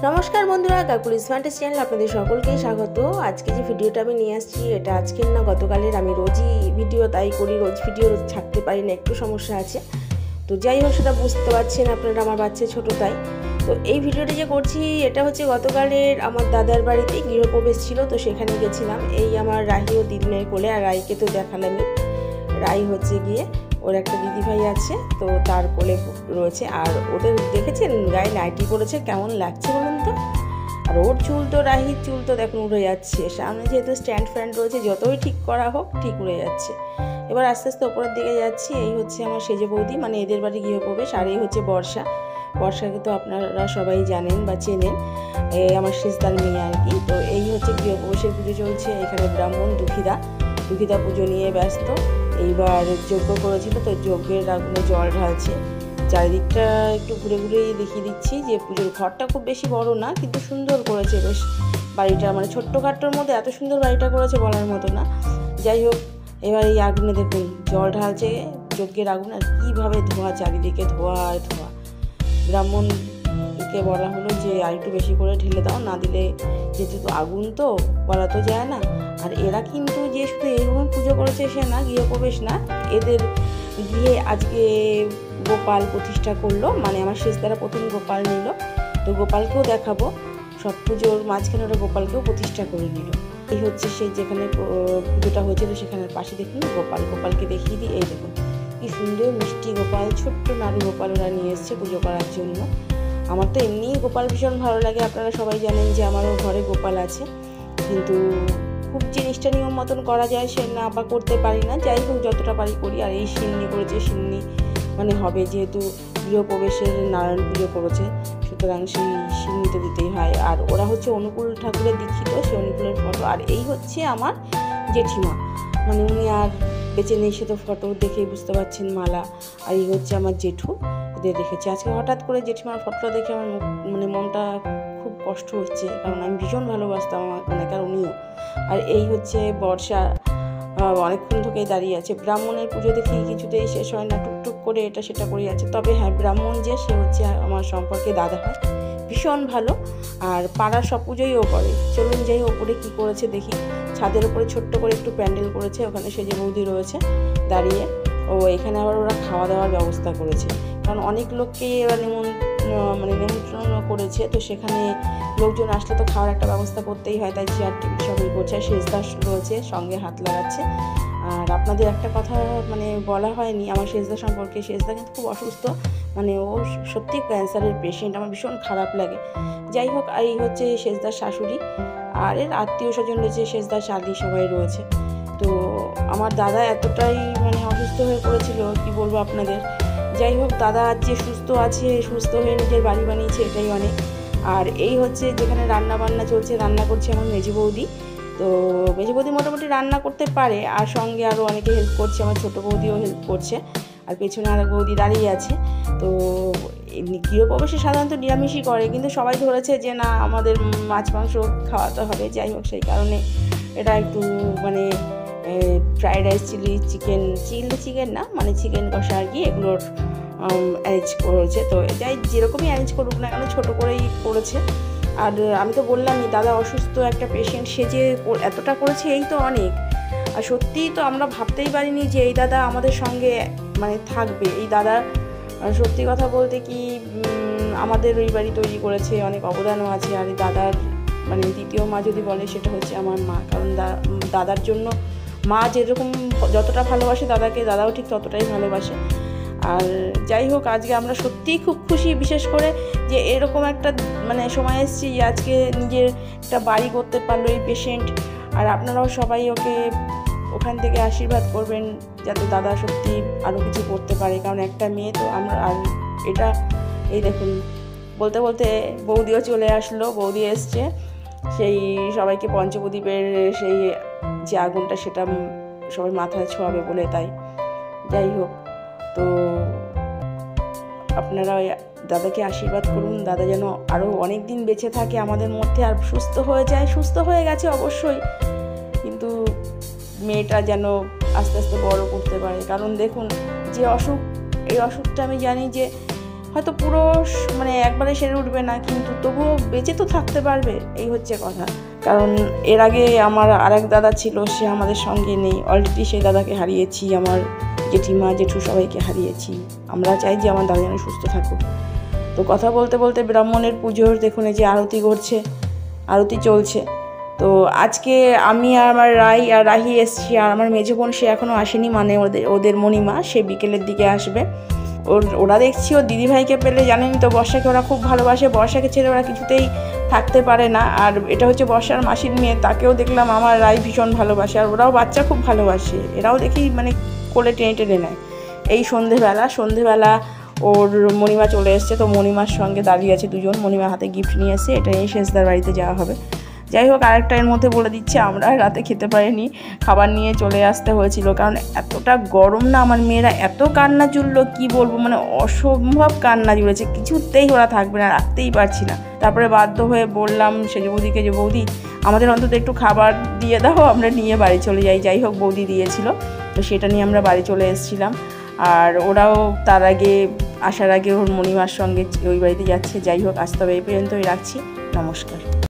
নমস্কার বন্ধুরা, Kokkalis fantasy channel আপনাদের সকলকে স্বাগত। আজকে যে ভিডিওটা আমি নিয়ে আসছি এটা আজকের না গতকালের। আমি রোজই ভিডিও তাই করি, রোজ ভিডিও ছাড়তে পারি না, একটু সমস্যা আছে। তো যাই হোক, সেটা বুঝতে পারছেন আপনারা, আমার বাচ্চা ছোটো তাই। তো এই ভিডিওটা যে করছি এটা হচ্ছে গতকালের আমার দাদার বাড়িতে গৃহপ্রবেশ ছিল, তো সেখানে গেছিলাম। এই আমার রাহি ও দিদিনের কোলে, আর রাইকে তো দেখালামই। রাই হচ্ছে গিয়ে ওর একটা দিদিভাই আছে, তো তার কোলে রয়েছে। আর ওদের দেখেছেন গায়ে নাইটি পরেছে, কেমন লাগছে বলুন তো। আর ওর চুল তো, রাহির চুল তো দেখুন উড়ে যাচ্ছে, সামনে যেহেতু স্ট্যান্ড ফ্যান্ড রয়েছে, যতই ঠিক করা হোক ঠিক উড়ে যাচ্ছে। এবার আস্তে আস্তে ওপরের দিকে যাচ্ছি। এই হচ্ছে আমার সেজে বৌদি, মানে এদের বাড়ি গৃহপ্রবেশ। আর এই হচ্ছে বর্ষা। বর্ষাকে তো আপনারা সবাই জানেন বা চেনেন, আমার শেষদার মেয়ে আর কি। তো এই হচ্ছে গৃহপ্রবেশের পুজো চলছে এখানে। ব্রাহ্মণ দুঃখিদা পুজো নিয়ে ব্যস্ত। এইবার যজ্ঞ করেছিল, তো যজ্ঞের আগুনে জল ঢালছে। চারিদিকটা একটু ঘুরে ঘুরে দেখিয়ে দিচ্ছি যে পুজোর ঘরটা খুব বেশি বড় না, কিন্তু সুন্দর করেছে বেশ বাড়িটা, মানে ছোট্টখাট্টোর মধ্যে এত সুন্দর বাড়িটা করেছে বলার মতো না। যাই হোক, এবার এই আগুনে দেখুন জল ঢালছে, যজ্ঞের আগুন, আর কীভাবে ধোঁয়া, চারিদিকে ধোঁয়া আর ধোঁয়া। ব্রাহ্মণকে বলা হলো যে আর একটু বেশি করে ঢেলে দাও, না দিলে যেহেতু আগুন তো বলা তো যায় না। আর এরা কিন্তু যে শুধু এইরকম পুজো করেছে সে না, গৃহপ্রবেশ না, এদের গিয়ে আজকে গোপাল প্রতিষ্ঠা করলো, মানে আমার শেষদারা প্রথম গোপাল নিল। তো গোপালকেও দেখাবো, সব পুজোর মাঝখানে ওরা গোপালকেও প্রতিষ্ঠা করে নিল। এই হচ্ছে সেই যেখানে পুজোটা হয়েছিল সেখানের পাশে দেখুন গোপালকে দেখিয়ে দিই। এই দেখুন কি সুন্দর মিষ্টি গোপাল, ছোট্ট নাড়ু গোপাল ওরা নিয়ে এসছে পুজো করার জন্য। আমার তো এমনি গোপাল ভীষণ ভালো লাগে, আপনারা সবাই জানেন যে আমারও ঘরে গোপাল আছে, কিন্তু খুব জিনিসটা নিয়ম মতন করা যায় সে না বা করতে পারি না। যাই হোক, যতটা পারি করি। আর এই সিন্নি করেছে, সিন্নি মানে হবে, যেহেতু গৃহপ্রবেশের নারায়ণ পুজো করেছে, সুতরাং সেই সিন্নি তো দিতেই হয়। আর ওরা হচ্ছে অনুকূল ঠাকুরের দীক্ষিত, সেই অনুকূলের ফটো। আর এই হচ্ছে আমার জেঠিমা, মানে উনি আর বেঁচে নেই, সে তো ফটো দেখেই বুঝতে পারছেন, মালা। আর এই হচ্ছে আমার জেঠু, এদের রেখেছে। আজকে হঠাৎ করে জেঠিমার ফটোটা দেখে আমার মানে মনটা খুব কষ্ট হচ্ছে, কারণ আমি ভীষণ ভালোবাসতাম ওনাকে, আর উনিও। আর এই হচ্ছে বর্ষা, অনেকক্ষণ থেকেই দাঁড়িয়ে আছে। ব্রাহ্মণের পুজো দেখি কিছুতেই শেষ হয় না, টুকটুক করে এটা সেটা করে যাচ্ছে। তবে হ্যাঁ, ব্রাহ্মণ যে সে হচ্ছে আমার সম্পর্কে দাদা হয়, ভীষণ ভালো। আর পাড়ার সব পুজোই ও করে। চলুন যাই ওপরে কি করেছে দেখি। ছাদের উপরে ছোট্ট করে একটু প্যান্ডেল করেছে, ওখানে সেজে বৌদি রয়েছে দাঁড়িয়ে। ও এখানে আবার ওরা খাওয়া দাওয়ার ব্যবস্থা করেছে, কারণ অনেক লোককে এবার নিমন্ত্রণ করেছে, তো সেখানে লোকজন আসলে তো খাওয়ার একটা ব্যবস্থা করতেই হয়, তাই চেয়ার টেবিল সবই করছে। শেষদা রয়েছে সঙ্গে হাত লাগাচ্ছে। আর আপনাদের একটা কথা মানে বলা হয়নি আমার শেষদা সম্পর্কে, শেষদা কিন্তু খুব অসুস্থ, মানে ও সত্যি ক্যান্সারের পেশেন্ট, আমার ভীষণ খারাপ লাগে। যাই হোক, এই হচ্ছে শেষদার শাশুড়ি, আর এর আত্মীয় স্বজন রয়েছে, শেষদার শালি সবাই রয়েছে। তো আমার দাদা এতটাই মানে অসুস্থ হয়ে পড়েছিল, কি বলবো আপনাদের। যাই হোক, দাদা আজ যে সুস্থ আছে, সুস্থ হয়ে নিজের বাড়ি বানিয়েছে, এটাই অনেক। আর এই হচ্ছে যেখানে রান্না বান্না চলছে, রান্না করছে আমার মেজে বৌদি। তো মেজে বৌদি মোটামুটি রান্না করতে পারে, আর সঙ্গে আরও অনেকে হেল্প করছে, আমার ছোটো বৌদিও হেল্প করছে, আর পেছনে আর বৌদি দাঁড়িয়ে আছে। তো গৃহপ্রবেশে সাধারণত নিরামিষই করে, কিন্তু সবাই ধরেছে যে না আমাদের মাছ মাংস খাওয়াতে হবে। যাই হোক, সেই কারণে এটা একটু মানে ফ্রাইড রাইস, চিলি চিকেন না, মানে চিকেন কষা আর কি, এগুলোর অ্যারেঞ্জ করেছে। তো যাই যেরকমই অ্যারেঞ্জ করুক না কেন, ছোটো করেই করেছে। আর আমি তো বললামই দাদা অসুস্থ একটা পেশেন্ট, সে যে এতটা করেছে এই তো অনেক। আর সত্যিই তো আমরা ভাবতেই পারিনি যে এই দাদা আমাদের সঙ্গে মানে থাকবে। এই দাদা সত্যি কথা বলতে কি আমাদের ওই বাড়ি তৈরি করেছে, অনেক অবদানও আছে। আর এই দাদার মানে দ্বিতীয় মা যদি বলে সেটা হচ্ছে আমার মা, কারণ দাদার জন্য মা যেরকম যতটা ভালোবাসে দাদাকে, দাদাও ঠিক ততটাই ভালোবাসে। আর যাই হোক, আজকে আমরা সত্যিই খুব খুশি, বিশেষ করে যে এরকম একটা মানে সময় এসেছি যে আজকে নিজের একটা বাড়ি করতে পারলো এই পেশেন্ট। আর আপনারাও সবাই ওকে ওখান থেকে আশীর্বাদ করবেন যাতে দাদা সত্যি আরও কিছু করতে পারে, কারণ একটা মেয়ে তো আমরা। আর এটা এই দেখুন, বলতে বলতে বৌদিও চলে আসলো, বৌদি এসছে সেই সবাইকে পঞ্চপ্রদীপের সেই যে আগুনটা সেটা সবাই মাথায় ছোঁয়াবে বলে, তাই। যাই হোক, তো আপনারা দাদাকে আশীর্বাদ করুন, দাদা যেন আরও অনেক দিন বেঁচে থাকে আমাদের মধ্যে, আর সুস্থ হয়ে যায়। সুস্থ হয়ে গেছে অবশ্যই, কিন্তু মেয়েটা যেন আস্তে আস্তে বড় করতে পারে। কারণ দেখুন যে অসুখ, এই অসুখটা আমি জানি যে হয়তো পুরো মানে একবারে সেরে উঠবে না, কিন্তু তবুও বেঁচে তো থাকতে পারবে, এই হচ্ছে কথা। কারণ এর আগে আমার আরেক দাদা ছিল, সে আমাদের সঙ্গে নেই, অলরেডি সেই দাদাকে হারিয়েছি, আমার জেঠিমা জেঠু সবাইকে হারিয়েছি। আমরা চাই যে আমার দাদা যেন সুস্থ থাকুক। তো কথা বলতে বলতে ব্রাহ্মণের পুজোর দেখুন এই যে আরতি করছে, আরতি চলছে। তো আজকে আমি আর আমার রাহি এসছি, আর আমার মেজো বোন সে এখনও আসেনি, মানে ওদের মণিমা, সে বিকেলের দিকে আসবে। ওরা দেখছি ওর দিদিভাইকে পেলে, জানেনই তো বর্ষাকে ওরা খুব ভালোবাসে, বর্ষাকে ছেড়ে ওরা কিছুতেই থাকতে পারে না। আর এটা হচ্ছে বর্ষার মাসির মেয়ে, তাকেও দেখলাম আমার রাই ভীষণ ভালোবাসে, আর ওরাও বাচ্চা খুব ভালোবাসে, এরাও দেখি মানে কোলে টেনে টেনে নেয়। এই সন্ধেবেলা ওর মণিমা চলে এসছে, তো মণিমার সঙ্গে দাঁড়িয়ে আছে দুজন, মণিমার হাতে গিফট নিয়ে এসে, এটা নিয়ে শেষদার বাড়িতে যাওয়া হবে। যাই হোক, আরেকটা এর মধ্যে বলে দিচ্ছে, আমরা রাতে খেতে পারিনি, খাবার নিয়ে চলে আসতে হয়েছিল, কারণ এতটা গরম না, আমার মেয়েরা এত কান্না জুড়লো কি বলবো, মানে অসম্ভব কান্না জুড়েছে, কিছুতেই ওরা থাকবে না, রাখতেই পারছি না। তারপরে বাধ্য হয়ে বললাম সেজ বৌদিকে যে বৌদি আমাদের অন্তত একটু খাবার দিয়ে দাও, আমরা নিয়ে বাড়ি চলে যাই। যাই হোক, বৌদি দিয়েছিল, তো সেটা নিয়ে আমরা বাড়ি চলে এসেছিলাম। আর ওরাও তার আগে আসার আগে ওর মণিমার সঙ্গে ওই বাড়িতে যাচ্ছে। যাই হোক, আজ তবে এই পর্যন্তই রাখছি, নমস্কার।